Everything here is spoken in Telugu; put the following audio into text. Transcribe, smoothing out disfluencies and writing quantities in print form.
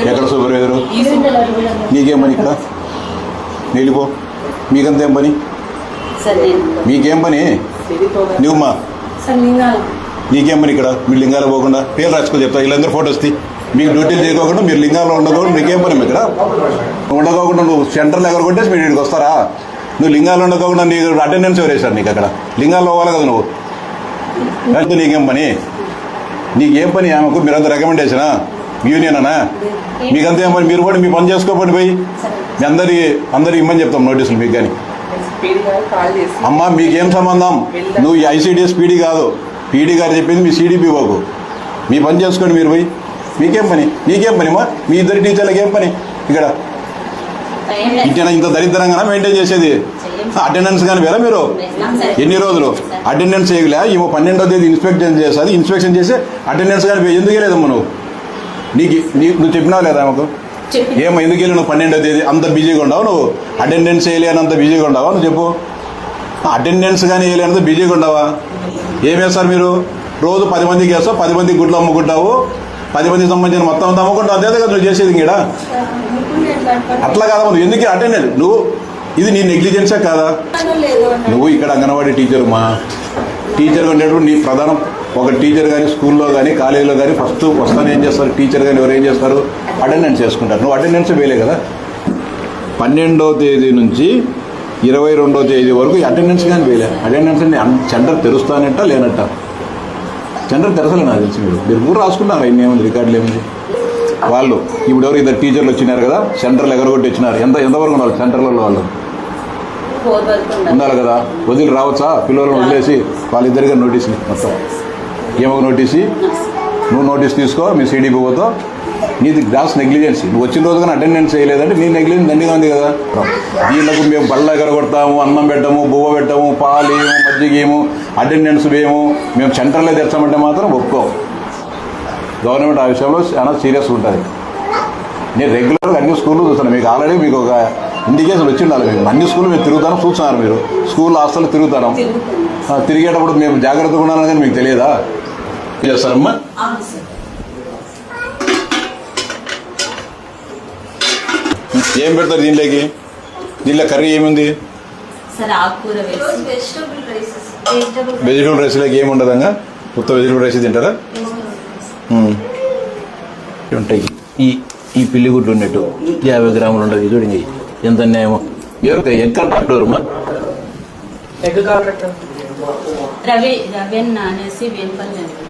ఎక్కడ సూపర్వైజరు? నీకేం పని ఇక్కడ? వెళ్ళిపో. మీకంతేం పని? మీకేం పని? నువ్వుమా నీకేం పని ఇక్కడ? మీరు లింగాలు పోకుండా పేరు రాసుకో చెప్తా. వీళ్ళందరూ ఫోటోస్ తీ. మీకు డ్యూటీలు చేయకోకుండా మీరు లింగాల్లో ఉండకూడదు. మీకేం పని ఇక్కడ? ఉండకోకుండా నువ్వు సెంటర్లో ఎక్కడ కొట్టేసి మీరు ఇక్కడికి వస్తారా? నువ్వు లింగాలు ఉండకోకుండా నీకు అటెండెన్స్ ఎవరేసారు? నీకు అక్కడ లింగాల్లో పోవాలి కదా నువ్వు. అంటే నీకేం పని? నీకేం పని? ఆమెకు మీరంతా రికమెండేషనా? యూనియనా? మీకంతేం పని? మీరు కూడా మీ పని చేసుకోపండి పోయి. మీ అందరికి ఇమ్మని చెప్తాం నోటీసులు మీకు. కానీ అమ్మ మీకేం సంబంధం? నువ్వు ఐసీడీఎస్ పీడీ కాదు. పీడీ గారు చెప్పింది మీ సిడిపి పోకు. మీ పని చేసుకోండి మీరు పోయి. మీకేం పని? నీకేం పని మా? మీ ఇద్దరు టీచర్లకు ఏం పని ఇక్కడ? ఇంత దరిద్రంగా మెయింటైన్ చేసేది. అటెండెన్స్ కానీ వేరా మీరు? ఎన్ని రోజులు అటెండెన్స్ చేయలే? ఏమో 12వ తేదీ ఇన్స్పెక్షన్ చేస్తుంది. ఇన్స్పెక్షన్ చేసి అటెండెన్స్ కానీ ఎందుకు వెళ్ళేదమ్మా నువ్వు? నువ్వు చెప్పినావు లేదా మాకు? ఏమో ఎందుకు వెళ్ళి నువ్వు 12వ తేదీ అంత బిజీగా ఉండవు? నువ్వు అటెండెన్స్ వేయలేని అంత బిజీగా ఉండవా? నువ్వు చెప్పు. అటెండెన్స్ కానీ వేయలేనంత బిజీగా ఉండవా? ఏం వేస్తారు మీరు? రోజు 10 మందికి వేస్తావు, 10 మందికి గుడ్లు అమ్ముకుంటావు, 10 మందికి సంబంధించిన మొత్తం అంతా అమ్ముకుంటావు. అంతే కదా నువ్వు చేసేది ఇక్కడ? అట్లా కాదా? నువ్వు ఎందుకు అటెండెన్స్? నువ్వు ఇది నీ నెగ్లిజెన్సే కాదా? నువ్వు ఇక్కడ అంగన్వాడీ టీచర్ మా టీచర్ ఉండేటప్పుడు నీ ప్రధానం ఒక టీచర్ కానీ స్కూల్లో కానీ కాలేజీలో కానీ ఫస్ట్ వస్తాను ఏం చేస్తారు? టీచర్ కానీ ఎవరు ఏం చేస్తారు? అటెండెన్స్ చేసుకుంటారు. నువ్వు అటెండెన్స్ వేయలే కదా? 12వ తేదీ నుంచి 22వ తేదీ వరకు అటెండెన్స్ కానీ వేయలే. అటెండెన్స్ సెంటర్ తెరుస్తానంట లేనట్ట? సెంటర్ తెరసలే నాకు తెలిసి. మీరు కూడా రాసుకున్నారు ఇన్ని ఏముంది రికార్డులు ఏముంది? వాళ్ళు ఇప్పుడు ఎవరు ఇద్దరు టీచర్లు వచ్చినారు కదా, సెంటర్లు ఎగరగొట్టి వచ్చినారు. ఎంతవరకు ఉన్నారు సెంటర్లలో? వాళ్ళు ఉండాలి కదా. వదిలి రావచ్చా? పిల్లలను వదిలేసి వాళ్ళిద్దరిగా నోటీసులు మొత్తం ఏమో నోటీసు. నువ్వు నోటీస్ తీసుకో, మీ సిడిపి పోతో. నీది గ్రాస్ నెగ్లిజెన్సీ. నువ్వు వచ్చిన రోజు కానీ అటెండెన్స్ చేయలేదంటే నీ నెగ్లిజెన్స్ దండిగా ఉంది కదా. వీళ్ళకు మేము బళ్ళ ఎగరగొడతాము, అన్నం పెట్టము, బువ్వ పెట్టము, పాలేము, మజ్జిగేము, అటెండెన్స్ వేయము. మేము సెంటర్లో తెచ్చామంటే మాత్రం ఒప్పుకోం. గవర్నమెంట్ ఆ విషయంలో చాలా సీరియస్గా ఉంటుంది. నేను రెగ్యులర్గా అన్ని స్కూళ్ళు చూస్తాను. మీకు ఆల్రెడీ మీకు ఒక ఇండికేషన్ వచ్చి ఉండాలి. మీకు అన్ని స్కూళ్ళు మేము తిరుగుతాను చూస్తున్నారు. మీరు స్కూల్ హాస్టల్లో తిరుగుతాను. తిరిగేటప్పుడు మేము జాగ్రత్తగా ఉండాలని కానీ మీకు తెలియదా? చేస్తారమ్మా? ఏం పెడతారు దీంట్లోకి? దీంట్లో కర్రీ ఏముంది? వెజిటబుల్ రైస్లోకి ఏమి ఉండదంగా? కొత్త వెజిటబుల్ రైస్ తింటారా? ఉంటాయి. ఈ పిల్లి గుడ్లు ఉన్నట్టు 50 గ్రాములు ఉండదు. చూడండి ఎంత అన్యాయమో. ఎగ్ కాంట్రాక్టర్మా? రవి అనేసి